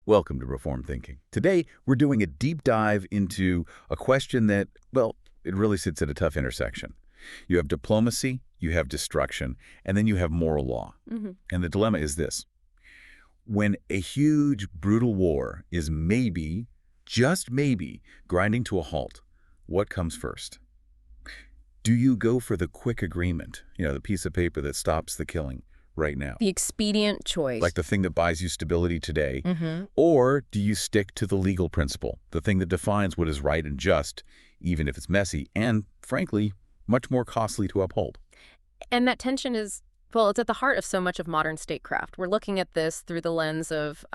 Welcome to Reform Thinking. Today, we're doing a deep dive into a question that, well, it really sits at a tough intersection. You have diplomacy, you have destruction, and then you have moral law. And the dilemma is this. When a huge, brutal war is maybe, just maybe, grinding to a halt, what comes first? Do you go for the quick agreement, the piece of paper that stops the killing right now? The expedient choice. Like the thing that buys you stability today? Or do you stick to the legal principle, the thing that defines what is right and just, even if it's messy and, frankly, much more costly to uphold? And that tension is, well, it's at the heart of so much of modern statecraft. We're looking at this through the lens of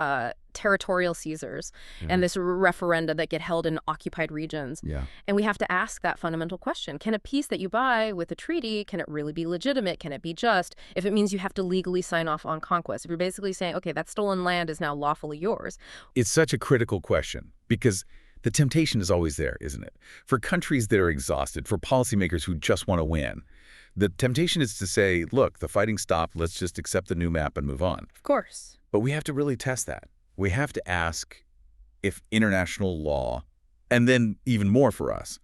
territorial Caesars and this referenda that get held in occupied regions. And we have to ask that fundamental question. Can a peace that you buy with a treaty, can it really be legitimate? Can it be just if it means you have to legally sign off on conquest? If you're basically saying, okay, that stolen land is now lawfully yours. It's such a critical question because the temptation is always there, isn't it? For countries that are exhausted, for policymakers who just want to win, the temptation is to say, look, the fighting stopped, let's just accept the new map and move on. Of course. But we have to really test that. We have to ask if international law, and then even more for us,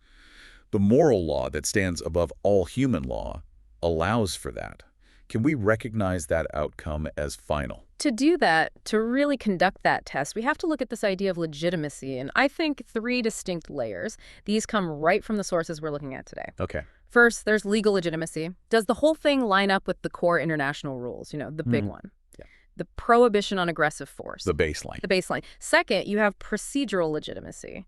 the moral law that stands above all human law allows for that. Can we recognize that outcome as final? To do that, to really conduct that test, we have to look at this idea of legitimacy. And I think three distinct layers. These come right from the sources we're looking at today. Okay. First, there's legal legitimacy. Does the whole thing line up with the core international rules? The big one. Yeah. The prohibition on aggressive force. The baseline. The baseline. Second, you have procedural legitimacy.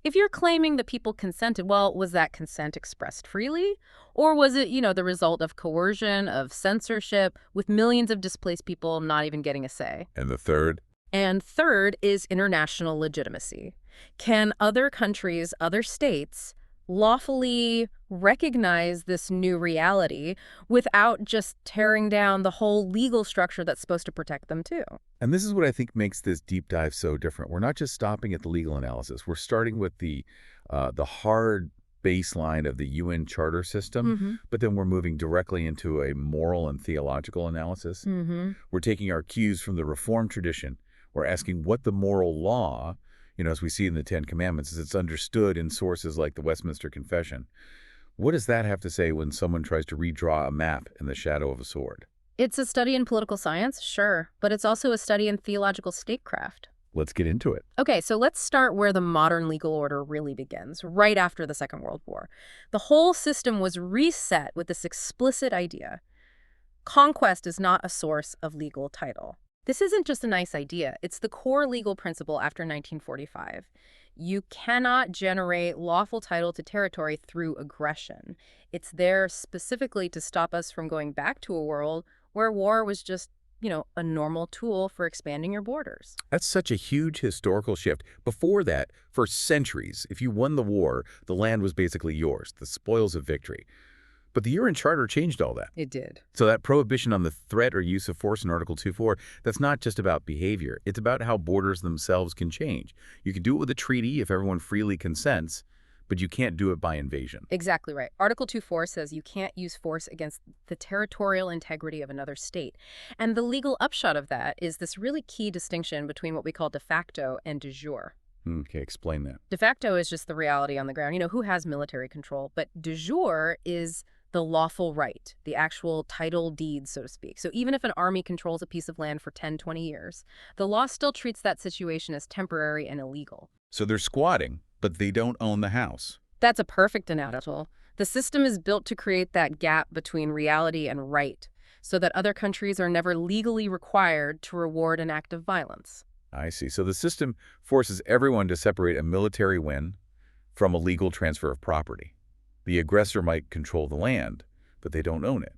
If you're claiming that people consented, well, was that consent expressed freely? Or was it, the result of coercion, of censorship, with millions of displaced people not even getting a say? And the third? And third is international legitimacy. Can other countries, other states, lawfully recognize this new reality without just tearing down the whole legal structure that's supposed to protect them too? And this is what I think makes this deep dive so different. We're not just stopping at the legal analysis. We're starting with the hard baseline of the UN charter system, but then we're moving directly into a moral and theological analysis. We're taking our cues from the Reformed tradition. We're asking what the moral law, as we see in the Ten Commandments, as it's understood in sources like the Westminster Confession. What does that have to say when someone tries to redraw a map in the shadow of a sword? It's a study in political science, sure, but it's also a study in theological statecraft. Let's get into it. Okay, so let's start where the modern legal order really begins, right after the Second World War. The whole system was reset with this explicit idea. Conquest is not a source of legal title. This isn't just a nice idea. It's the core legal principle after 1945. You cannot generate lawful title to territory through aggression. It's there specifically to stop us from going back to a world where war was just, a normal tool for expanding your borders. That's such a huge historical shift. Before that, for centuries, if you won the war, the land was basically yours, the spoils of victory. But the UN Charter changed all that. It did. So that prohibition on the threat or use of force in Article 2.4, that's not just about behavior. It's about how borders themselves can change. You can do it with a treaty if everyone freely consents, but you can't do it by invasion. Exactly right. Article 2.4 says you can't use force against the territorial integrity of another state. And the legal upshot of that is this really key distinction between what we call de facto and de jure. Okay, explain that. De facto is just the reality on the ground, who has military control. But de jure is the lawful right, the actual title deed, so to speak. So even if an army controls a piece of land for 10, 20 years, the law still treats that situation as temporary and illegal. So they're squatting, but they don't own the house. That's a perfect analogy. The system is built to create that gap between reality and right, so that other countries are never legally required to reward an act of violence. I see. So the system forces everyone to separate a military win from a legal transfer of property. The aggressor might control the land, but they don't own it.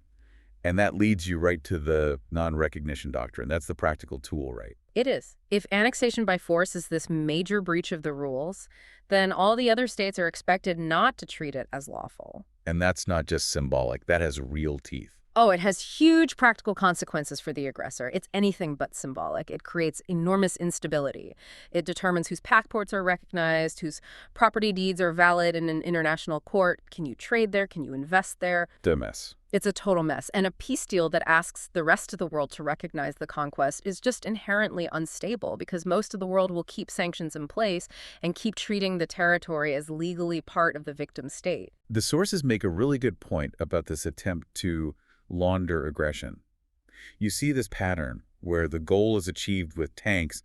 And that leads you right to the non-recognition doctrine. That's the practical tool, right? It is. If annexation by force is this major breach of the rules, then all the other states are expected not to treat it as lawful. And that's not just symbolic. That has real teeth. Oh, it has huge practical consequences for the aggressor. It's anything but symbolic. It creates enormous instability. It determines whose passports are recognized, whose property deeds are valid in an international court. Can you trade there? Can you invest there? The mess. It's a total mess. And a peace deal that asks the rest of the world to recognize the conquest is just inherently unstable because most of the world will keep sanctions in place and keep treating the territory as legally part of the victim state. The sources make a really good point about this attempt to launder aggression. You see this pattern where the goal is achieved with tanks,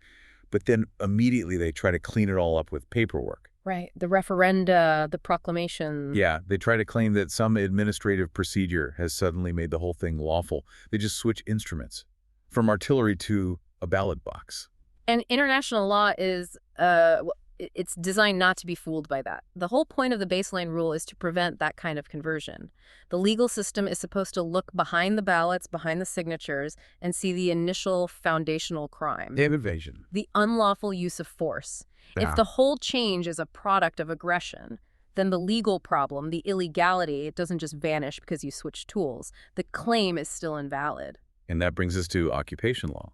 but then immediately they try to clean it all up with paperwork. Right. The referenda, the proclamation. Yeah, they try to claim that some administrative procedure has suddenly made the whole thing lawful. They just switch instruments from artillery to a ballot box. And international law is, it's designed not to be fooled by that. The whole point of the baseline rule is to prevent that kind of conversion. The legal system is supposed to look behind the ballots, behind the signatures, and see the initial foundational crime. Invasion. The unlawful use of force. Yeah. If the whole change is a product of aggression, then the legal problem, the illegality, it doesn't just vanish because you switch tools. The claim is still invalid. And that brings us to occupation law.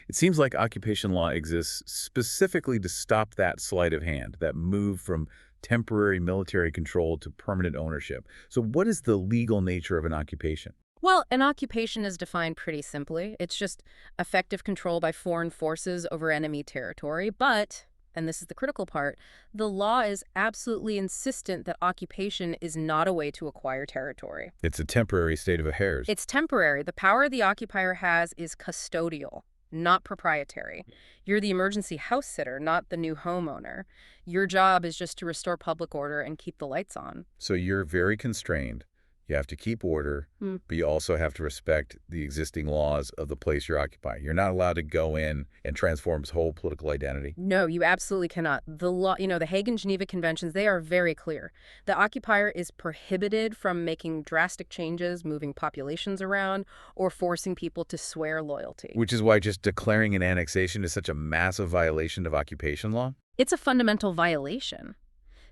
It seems like occupation law exists specifically to stop that sleight of hand, that move from temporary military control to permanent ownership. So what is the legal nature of an occupation? Well, an occupation is defined pretty simply. It's just effective control by foreign forces over enemy territory. But, and this is the critical part, the law is absolutely insistent that occupation is not a way to acquire territory. It's a temporary state of affairs. It's temporary. The power the occupier has is custodial, not proprietary. You're the emergency house sitter, not the new homeowner. Your job is just to restore public order and keep the lights on. So you're very constrained. You have to keep order, but you also have to respect the existing laws of the place you're occupying. You're not allowed to go in and transform his whole political identity. No, you absolutely cannot. The law, the Hague and Geneva Conventions, they are very clear. The occupier is prohibited from making drastic changes, moving populations around, or forcing people to swear loyalty. Which is why just declaring an annexation is such a massive violation of occupation law. It's a fundamental violation.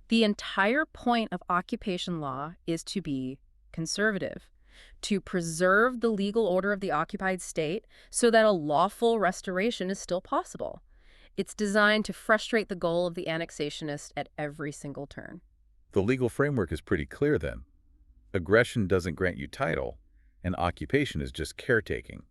The entire point of occupation law is to be conservative, to preserve the legal order of the occupied state so that a lawful restoration is still possible. It's designed to frustrate the goal of the annexationist at every single turn. The legal framework is pretty clear then. Aggression doesn't grant you title, and occupation is just caretaking.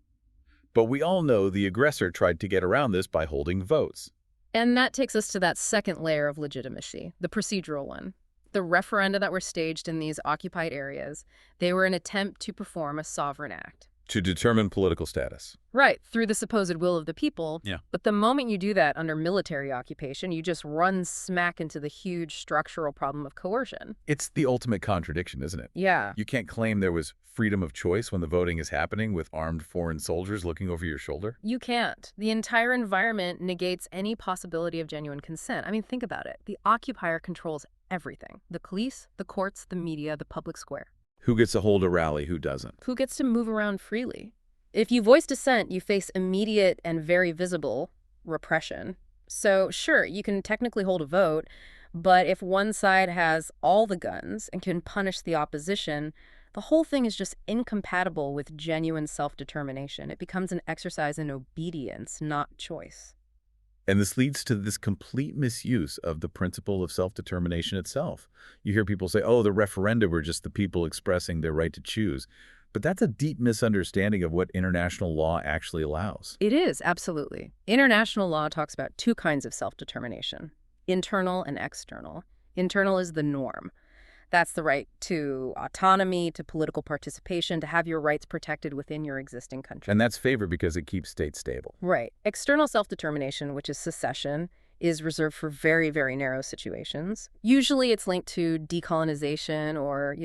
But we all know the aggressor tried to get around this by holding votes. And that takes us to that second layer of legitimacy, the procedural one. The referenda that were staged in these occupied areas, they were an attempt to perform a sovereign act. To determine political status. Right, through the supposed will of the people. Yeah. But the moment you do that under military occupation, you just run smack into the huge structural problem of coercion. It's the ultimate contradiction, isn't it? Yeah. You can't claim there was freedom of choice when the voting is happening with armed foreign soldiers looking over your shoulder. You can't. The entire environment negates any possibility of genuine consent. I mean, think about it. The occupier controls everything. The police, the courts, the media, the public square. Who gets to hold a rally, who doesn't? Who gets to move around freely? If you voice dissent, you face immediate and very visible repression. So sure, you can technically hold a vote, but if one side has all the guns and can punish the opposition, the whole thing is just incompatible with genuine self-determination. It becomes an exercise in obedience, not choice. And this leads to this complete misuse of the principle of self-determination itself. You hear people say, oh, the referenda were just the people expressing their right to choose. But that's a deep misunderstanding of what international law actually allows. It is, absolutely. International law talks about two kinds of self-determination, internal and external. Internal is the norm. That's the right to autonomy, to political participation, to have your rights protected within your existing country. And that's favored because it keeps states stable. Right. External self-determination, which is secession, is reserved for very, very narrow situations. Usually it's linked to decolonization or,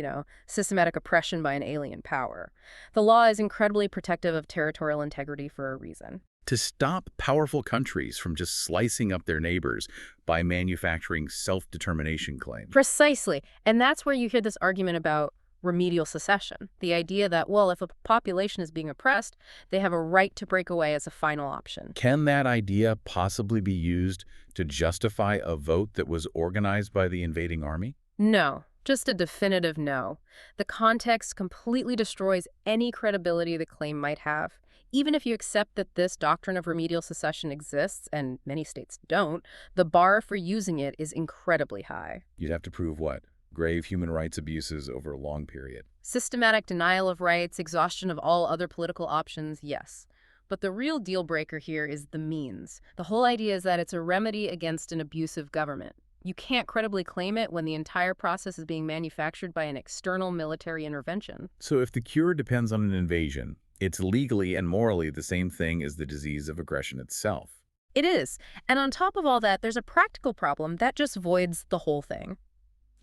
systematic oppression by an alien power. The law is incredibly protective of territorial integrity for a reason. To stop powerful countries from just slicing up their neighbors by manufacturing self-determination claims. Precisely. And that's where you hear this argument about remedial secession. The idea that, well, if a population is being oppressed, they have a right to break away as a final option. Can that idea possibly be used to justify a vote that was organized by the invading army? No. Just a definitive no. The context completely destroys any credibility the claim might have. Even if you accept that this doctrine of remedial secession exists, and many states don't, the bar for using it is incredibly high. You'd have to prove what? Grave human rights abuses over a long period. Systematic denial of rights, exhaustion of all other political options, yes. But the real deal breaker here is the means. The whole idea is that it's a remedy against an abusive government. You can't credibly claim it when the entire process is being manufactured by an external military intervention. So if the cure depends on an invasion, it's legally and morally the same thing as the disease of aggression itself. It is. And on top of all that, there's a practical problem that just voids the whole thing.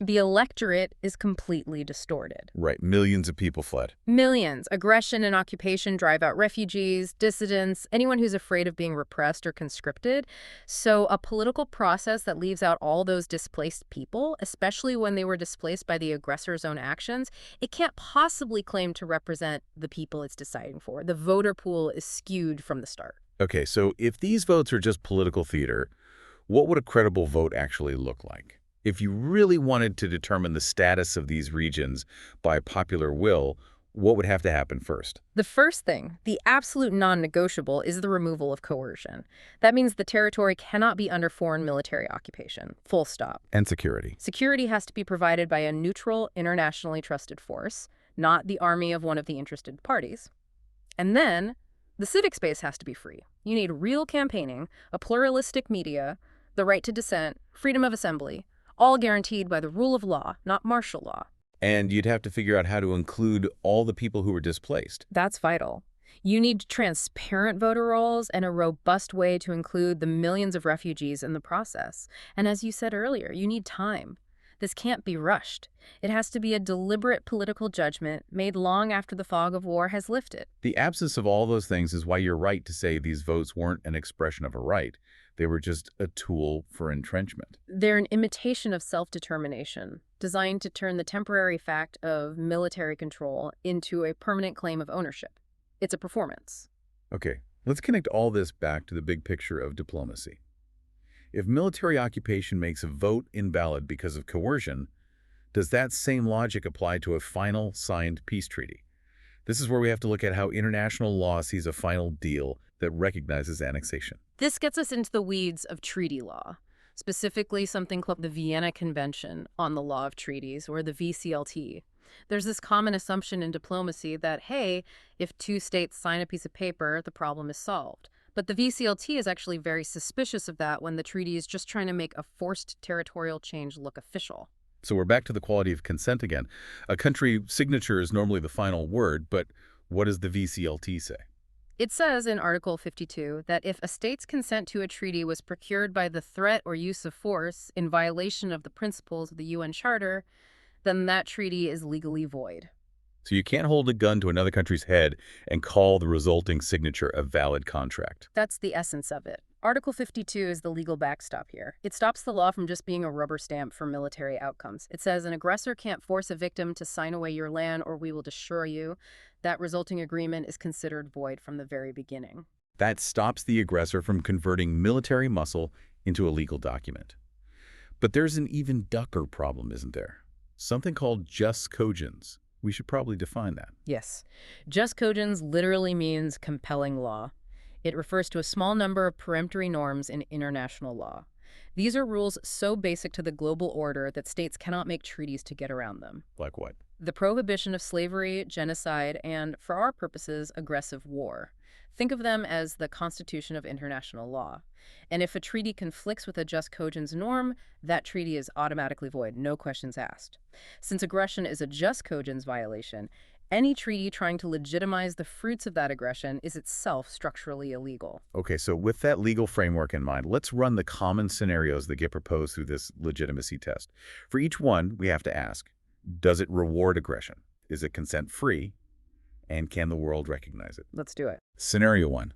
The electorate is completely distorted. Right, millions of people fled. Millions. Aggression and occupation drive out refugees, dissidents, anyone who's afraid of being repressed or conscripted. So a political process that leaves out all those displaced people, especially when they were displaced by the aggressor's own actions, it can't possibly claim to represent the people it's deciding for. The voter pool is skewed from the start. Okay, so if these votes are just political theater, what would a credible vote actually look like? If you really wanted to determine the status of these regions by popular will, what would have to happen first? The first thing, the absolute non-negotiable, is the removal of coercion. That means the territory cannot be under foreign military occupation. Full stop. And security. Security has to be provided by a neutral, internationally trusted force, not the army of one of the interested parties. And then, the civic space has to be free. You need real campaigning, a pluralistic media, the right to dissent, freedom of assembly, all guaranteed by the rule of law, not martial law. And you'd have to figure out how to include all the people who were displaced. That's vital. You need transparent voter rolls and a robust way to include the millions of refugees in the process. And as you said earlier, you need time. This can't be rushed. It has to be a deliberate political judgment made long after the fog of war has lifted. The absence of all those things is why you're right to say these votes weren't an expression of a right. They were just a tool for entrenchment. They're an imitation of self-determination, designed to turn the temporary fact of military control into a permanent claim of ownership. It's a performance. Okay, let's connect all this back to the big picture of diplomacy. If military occupation makes a vote invalid because of coercion, does that same logic apply to a final signed peace treaty? This is where we have to look at how international law sees a final deal that recognizes annexation. This gets us into the weeds of treaty law, specifically something called the Vienna Convention on the Law of Treaties, or the VCLT. There's this common assumption in diplomacy that, hey, if two states sign a piece of paper, the problem is solved. But the VCLT is actually very suspicious of that when the treaty is just trying to make a forced territorial change look official. So we're back to the quality of consent again. A country signature is normally the final word, but what does the VCLT say? It says in Article 52 that if a state's consent to a treaty was procured by the threat or use of force in violation of the principles of the UN Charter, then that treaty is legally void. So you can't hold a gun to another country's head and call the resulting signature a valid contract. That's the essence of it. Article 52 is the legal backstop here. It stops the law from just being a rubber stamp for military outcomes. It says an aggressor can't force a victim to sign away your land or we will destroy you. That resulting agreement is considered void from the very beginning. That stops the aggressor from converting military muscle into a legal document. But there's an even ducker problem, isn't there? Something called jus cogens. We should probably define that. Yes. Jus cogens literally means compelling law. It refers to a small number of peremptory norms in international law. These are rules so basic to the global order that states cannot make treaties to get around them. Like what? The prohibition of slavery, genocide, and, for our purposes, aggressive war. Think of them as the constitution of international law. And if a treaty conflicts with a jus cogens norm, that treaty is automatically void, no questions asked. Since aggression is a jus cogens violation, any treaty trying to legitimize the fruits of that aggression is itself structurally illegal. Okay, so with that legal framework in mind, let's run the common scenarios that get proposed through this legitimacy test. For each one, we have to ask, does it reward aggression? Is it consent-free? And can the world recognize it? Let's do it. Scenario 1.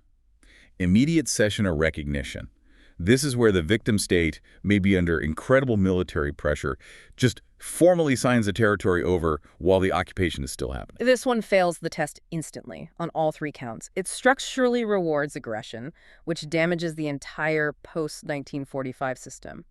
Immediate cession or recognition. This is where the victim state may be under incredible military pressure, just formally signs the territory over while the occupation is still happening. This one fails the test instantly on all three counts. It structurally rewards aggression, which damages the entire post-1945 system.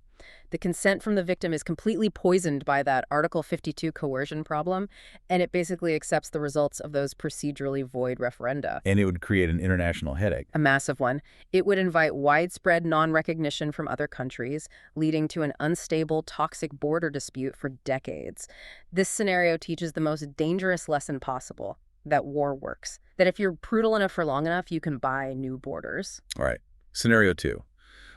The consent from the victim is completely poisoned by that Article 52 coercion problem, and it basically accepts the results of those procedurally void referenda. And it would create an international headache. A massive one. It would invite widespread non-recognition from other countries, leading to an unstable, toxic border dispute for decades. This scenario teaches the most dangerous lesson possible, that war works. That if you're brutal enough for long enough, you can buy new borders. All right. Scenario 2.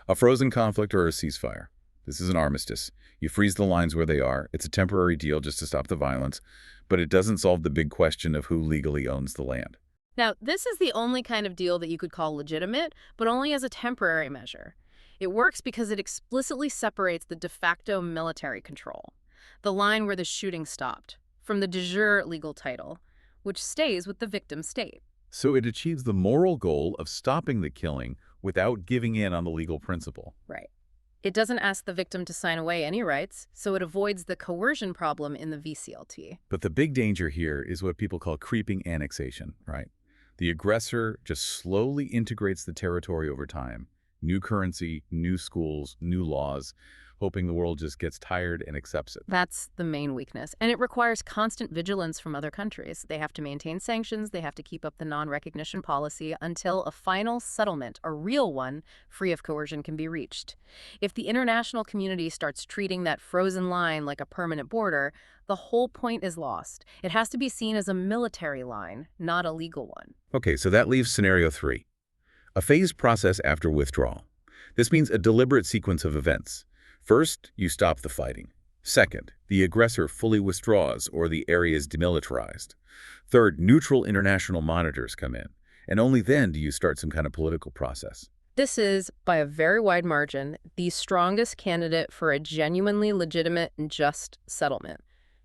A frozen conflict or a ceasefire. This is an armistice. You freeze the lines where they are. It's a temporary deal just to stop the violence, but it doesn't solve the big question of who legally owns the land. Now, this is the only kind of deal that you could call legitimate, but only as a temporary measure. It works because it explicitly separates the de facto military control, the line where the shooting stopped, from the de jure legal title, which stays with the victim state. So it achieves the moral goal of stopping the killing without giving in on the legal principle. Right. It doesn't ask the victim to sign away any rights, so it avoids the coercion problem in the VCLT. But the big danger here is what people call creeping annexation, right? The aggressor just slowly integrates the territory over time. New currency, new schools, new laws, hoping the world just gets tired and accepts it. That's the main weakness. And it requires constant vigilance from other countries. They have to maintain sanctions, they have to keep up the non-recognition policy until a final settlement, a real one, free of coercion can be reached. If the international community starts treating that frozen line like a permanent border, the whole point is lost. It has to be seen as a military line, not a legal one. Okay, so that leaves scenario 3. A phased process after withdrawal. This means a deliberate sequence of events. First, you stop the fighting. Second, the aggressor fully withdraws or the area is demilitarized. Third, neutral international monitors come in. And only then do you start some kind of political process. This is, by a very wide margin, the strongest candidate for a genuinely legitimate and just settlement.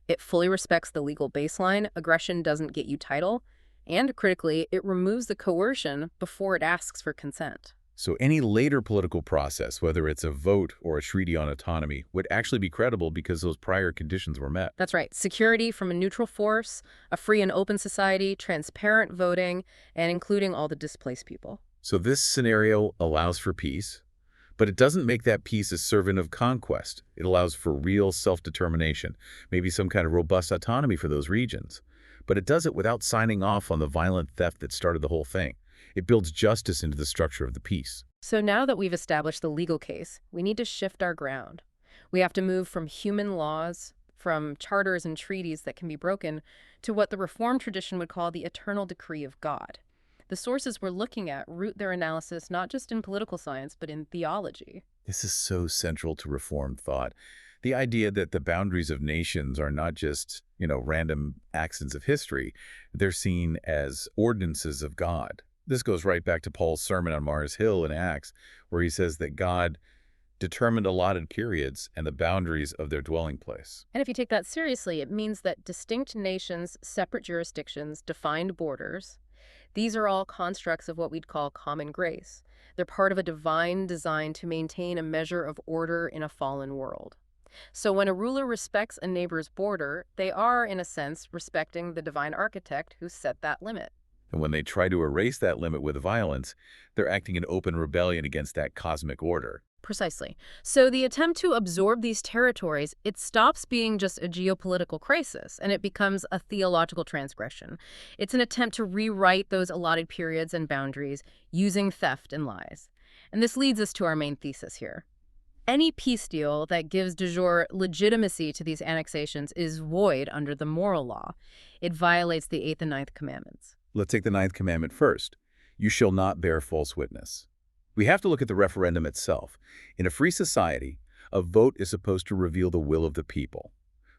It fully respects the legal baseline, aggression doesn't get you title, and critically, it removes the coercion before it asks for consent. So any later political process, whether it's a vote or a treaty on autonomy, would actually be credible because those prior conditions were met. That's right. Security from a neutral force, a free and open society, transparent voting, and including all the displaced people. So this scenario allows for peace, but it doesn't make that peace a servant of conquest. It allows for real self-determination, maybe some kind of robust autonomy for those regions. But it does it without signing off on the violent theft that started the whole thing. It builds justice into the structure of the peace. So now that we've established the legal case, we need to shift our ground. We have to move from human laws, from charters and treaties that can be broken, to what the Reformed tradition would call the eternal decree of God. The sources we're looking at root their analysis not just in political science, but in theology. This is so central to Reformed thought. The idea that the boundaries of nations are not just, random accidents of history. They're seen as ordinances of God. This goes right back to Paul's sermon on Mars Hill in Acts, where he says that God determined allotted periods and the boundaries of their dwelling place. And if you take that seriously, it means that distinct nations, separate jurisdictions, defined borders, these are all constructs of what we'd call common grace. They're part of a divine design to maintain a measure of order in a fallen world. So when a ruler respects a neighbor's border, they are, in a sense, respecting the divine architect who set that limit. And when they try to erase that limit with violence, they're acting in open rebellion against that cosmic order. Precisely. So the attempt to absorb these territories, it stops being just a geopolitical crisis, and it becomes a theological transgression. It's an attempt to rewrite those allotted periods and boundaries using theft and lies. And this leads us to our main thesis here. Any peace deal that gives de jure legitimacy to these annexations is void under the moral law. It violates the 8th and 9th commandments. Let's take the 9th commandment first. You shall not bear false witness. We have to look at the referendum itself. In a free society, a vote is supposed to reveal the will of the people.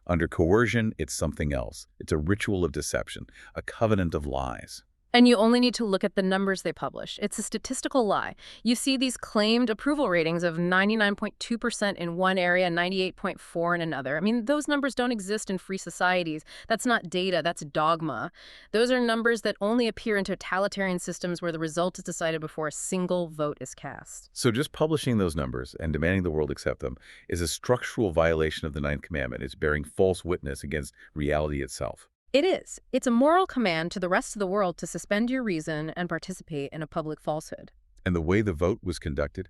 Under coercion, it's something else. It's a ritual of deception, a covenant of lies. And you only need to look at the numbers they publish. It's a statistical lie. You see these claimed approval ratings of 99.2% in one area, 98.4% in another. I mean, those numbers don't exist in free societies. That's not data, that's dogma. Those are numbers that only appear in totalitarian systems where the result is decided before a single vote is cast. So just publishing those numbers and demanding the world accept them is a structural violation of the 9th commandment. It's bearing false witness against reality itself. It is. It's a moral command to the rest of the world to suspend your reason and participate in a public falsehood. And the way the vote was conducted?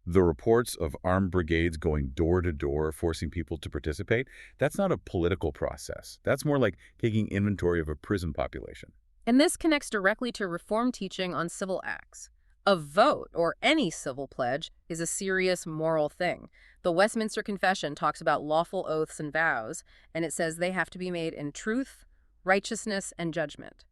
The reports of armed brigades going door to door, forcing people to participate, that's not a political process. That's more like taking inventory of a prison population. And this connects directly to Reformed teaching on civil acts. A vote, or any civil pledge, is a serious moral thing. The Westminster Confession talks about lawful oaths and vows, and it says they have to be made in truth, righteousness, and judgment.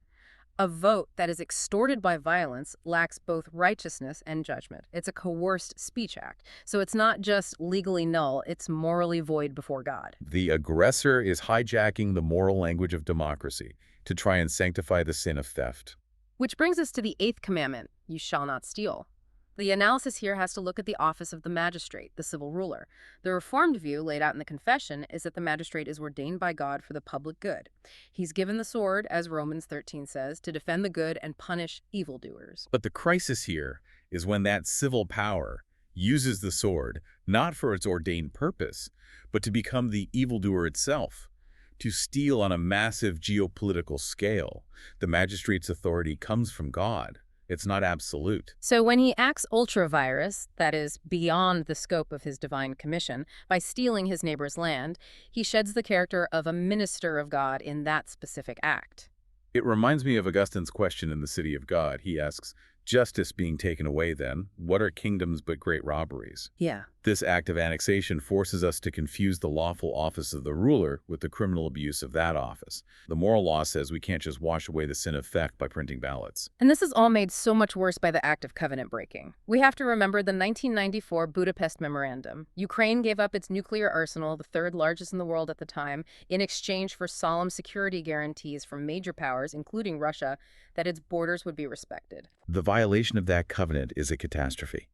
A vote that is extorted by violence lacks both righteousness and judgment. It's a coerced speech act. So it's not just legally null, it's morally void before God. The aggressor is hijacking the moral language of democracy to try and sanctify the sin of theft. Which brings us to the 8th commandment, you shall not steal. The analysis here has to look at the office of the magistrate, the civil ruler. The Reformed view laid out in the Confession is that the magistrate is ordained by God for the public good. He's given the sword, as Romans 13 says, to defend the good and punish evildoers. But the crisis here is when that civil power uses the sword not for its ordained purpose, but to become the evildoer itself, to steal on a massive geopolitical scale. The magistrate's authority comes from God. It's not absolute. So when he acts ultra-virus, that is, beyond the scope of his divine commission, by stealing his neighbor's land, he sheds the character of a minister of God in that specific act. It reminds me of Augustine's question in The City of God. He asks, justice being taken away then, what are kingdoms but great robberies? Yeah. This act of annexation forces us to confuse the lawful office of the ruler with the criminal abuse of that office. The moral law says we can't just wash away the sin of theft by printing ballots. And this is all made so much worse by the act of covenant breaking. We have to remember the 1994 Budapest Memorandum. Ukraine gave up its nuclear arsenal, the third largest in the world at the time, in exchange for solemn security guarantees from major powers, including Russia, that its borders would be respected. The violation of that covenant is a catastrophe,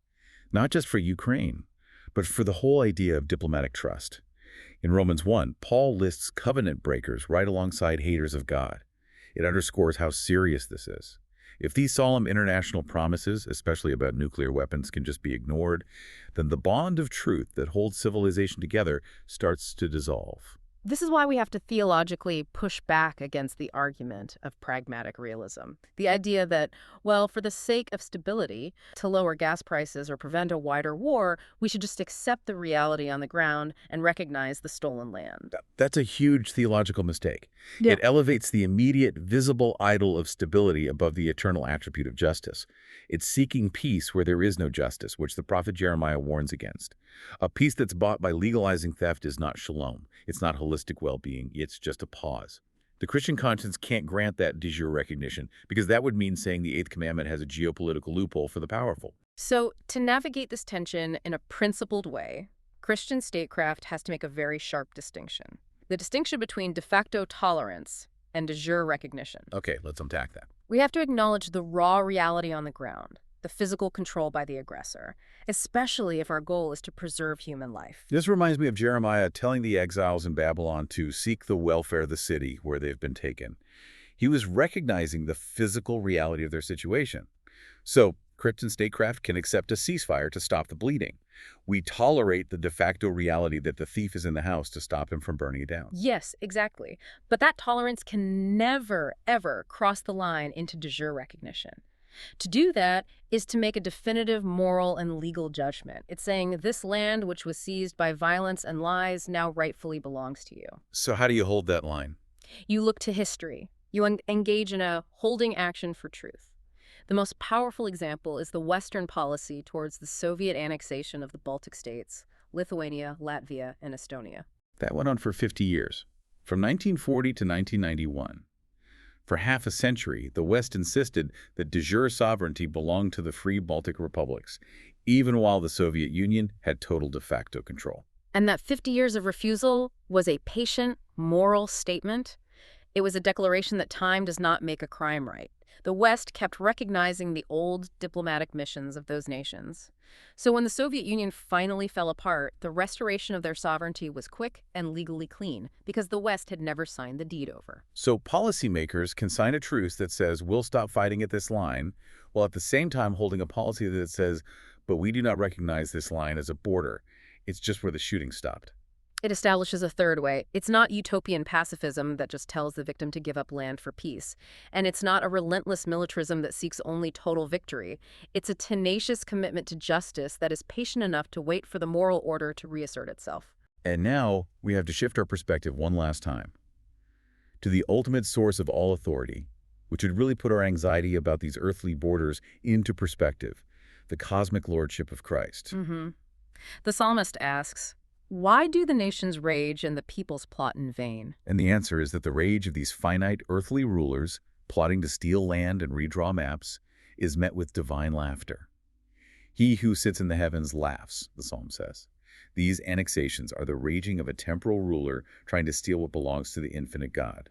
not just for Ukraine, but for the whole idea of diplomatic trust. In Romans 1, Paul lists covenant breakers right alongside haters of God. It underscores how serious this is. If these solemn international promises, especially about nuclear weapons, can just be ignored, then the bond of truth that holds civilization together starts to dissolve. This is why we have to theologically push back against the argument of pragmatic realism. The idea that, well, for the sake of stability, to lower gas prices or prevent a wider war, we should just accept the reality on the ground and recognize the stolen land. That's a huge theological mistake. Yeah. It elevates the immediate, visible idol of stability above the eternal attribute of justice. It's seeking peace where there is no justice, which the prophet Jeremiah warns against. A peace that's bought by legalizing theft is not shalom. It's not holistic well-being. It's just a pause. The Christian conscience can't grant that de jure recognition because that would mean saying the 8th commandment has a geopolitical loophole for the powerful. So to navigate this tension in a principled way, Christian statecraft has to make a very sharp distinction. The distinction between de facto tolerance and de jure recognition. Okay, let's unpack that. We have to acknowledge the raw reality on the ground, the physical control by the aggressor, especially if our goal is to preserve human life. This reminds me of Jeremiah telling the exiles in Babylon to seek the welfare of the city where they've been taken. He was recognizing the physical reality of their situation. So, Christian statecraft can accept a ceasefire to stop the bleeding. We tolerate the de facto reality that the thief is in the house to stop him from burning it down. Yes, exactly. But that tolerance can never, ever cross the line into de jure recognition. To do that is to make a definitive moral and legal judgment. It's saying this land, which was seized by violence and lies, now rightfully belongs to you. So how do you hold that line? You look to history. You engage in a holding action for truth. The most powerful example is the Western policy towards the Soviet annexation of the Baltic states, Lithuania, Latvia, and Estonia. That went on for 50 years, from 1940 to 1991. For half a century, the West insisted that de jure sovereignty belonged to the free Baltic republics, even while the Soviet Union had total de facto control. And that 50 years of refusal was a patient, moral statement. It was a declaration that time does not make a crime right. The West kept recognizing the old diplomatic missions of those nations. So when the Soviet Union finally fell apart, the restoration of their sovereignty was quick and legally clean because the West had never signed the deed over. So policymakers can sign a truce that says we'll stop fighting at this line, while at the same time holding a policy that says, but we do not recognize this line as a border. It's just where the shooting stopped. It establishes a third way. It's not utopian pacifism that just tells the victim to give up land for peace. And it's not a relentless militarism that seeks only total victory. It's a tenacious commitment to justice that is patient enough to wait for the moral order to reassert itself. And now we have to shift our perspective one last time to the ultimate source of all authority, which would really put our anxiety about these earthly borders into perspective, the cosmic lordship of Christ. The psalmist asks, "Why do the nations rage and the peoples plot in vain?" And the answer is that the rage of these finite earthly rulers plotting to steal land and redraw maps is met with divine laughter. He who sits in the heavens laughs, the psalm says. These annexations are the raging of a temporal ruler trying to steal what belongs to the infinite God.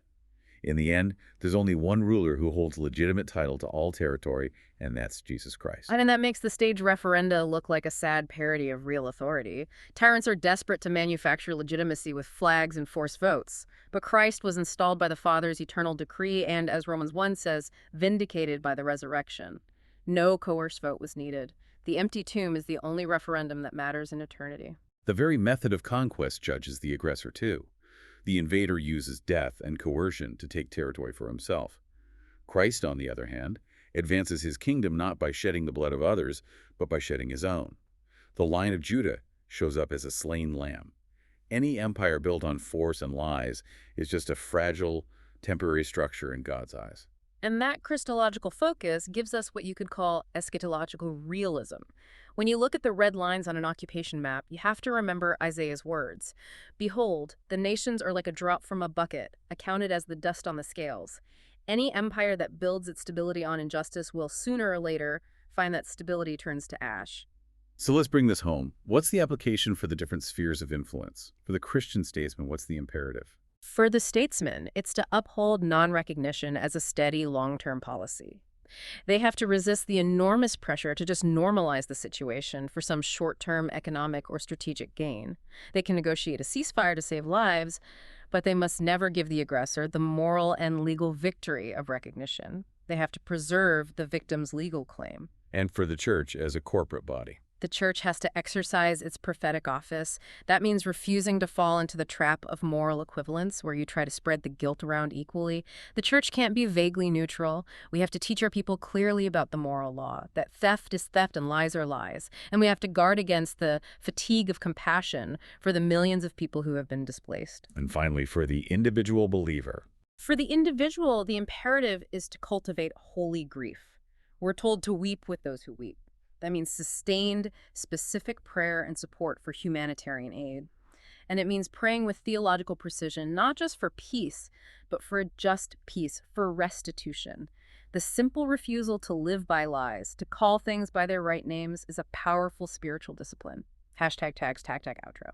In the end, there's only one ruler who holds legitimate title to all territory, and that's Jesus Christ. And that makes the stage referenda look like a sad parody of real authority. Tyrants are desperate to manufacture legitimacy with flags and forced votes. But Christ was installed by the Father's eternal decree and, as Romans 1 says, vindicated by the resurrection. No coerced vote was needed. The empty tomb is the only referendum that matters in eternity. The very method of conquest judges the aggressor too. The invader uses death and coercion to take territory for himself. Christ, on the other hand, advances his kingdom not by shedding the blood of others, but by shedding his own. The Lion of Judah shows up as a slain lamb. Any empire built on force and lies is just a fragile, temporary structure in God's eyes. And that Christological focus gives us what you could call eschatological realism. When you look at the red lines on an occupation map, you have to remember Isaiah's words. "Behold, the nations are like a drop from a bucket, accounted as the dust on the scales. Any empire that builds its stability on injustice will sooner or later find that stability turns to ash." So let's bring this home. What's the application for the different spheres of influence? For the Christian statesman, what's the imperative? For the statesman, it's to uphold non-recognition as a steady, long-term policy. They have to resist the enormous pressure to just normalize the situation for some short-term economic or strategic gain. They can negotiate a ceasefire to save lives, but they must never give the aggressor the moral and legal victory of recognition. They have to preserve the victim's legal claim. And for the church as a corporate body? The church has to exercise its prophetic office. That means refusing to fall into the trap of moral equivalence, where you try to spread the guilt around equally. The church can't be vaguely neutral. We have to teach our people clearly about the moral law, that theft is theft and lies are lies. And we have to guard against the fatigue of compassion for the millions of people who have been displaced. And finally, for the individual believer. For the individual, the imperative is to cultivate holy grief. We're told to weep with those who weep. That means sustained, specific prayer and support for humanitarian aid. And it means praying with theological precision, not just for peace, but for a just peace, for restitution. The simple refusal to live by lies, to call things by their right names, is a powerful spiritual discipline. Hashtag tags, tag, outro.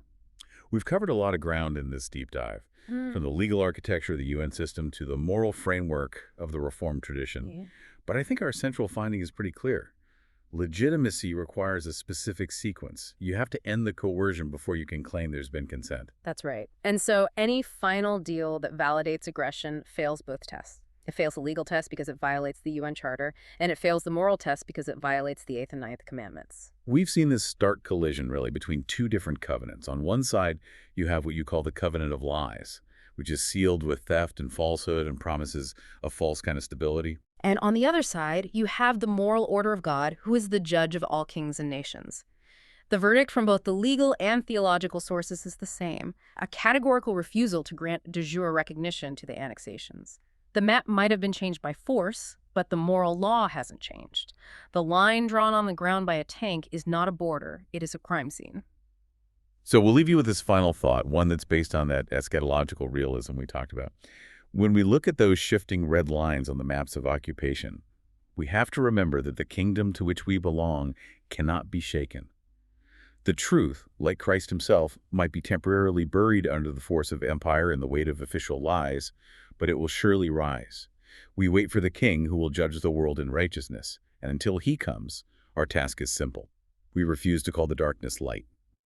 We've covered a lot of ground in this deep dive, from the legal architecture of the UN system to the moral framework of the Reformed tradition. Yeah. But I think our central finding is pretty clear. Legitimacy requires a specific sequence. You have to end the coercion before you can claim there's been consent. That's right. And so any final deal that validates aggression fails both tests. It fails the legal test because it violates the UN Charter, and it fails the moral test because it violates the 8th and 9th commandments. We've seen this stark collision, really, between two different covenants. On one side, you have what you call the covenant of lies, which is sealed with theft and falsehood and promises a false kind of stability. And on the other side, you have the moral order of God, who is the judge of all kings and nations. The verdict from both the legal and theological sources is the same, a categorical refusal to grant de jure recognition to the annexations. The map might have been changed by force, but the moral law hasn't changed. The line drawn on the ground by a tank is not a border, it is a crime scene. So we'll leave you with this final thought, one that's based on that eschatological realism we talked about. When we look at those shifting red lines on the maps of occupation, we have to remember that the kingdom to which we belong cannot be shaken. The truth, like Christ himself, might be temporarily buried under the force of empire and the weight of official lies, but it will surely rise. We wait for the king who will judge the world in righteousness, and until he comes, our task is simple. We refuse to call the darkness light.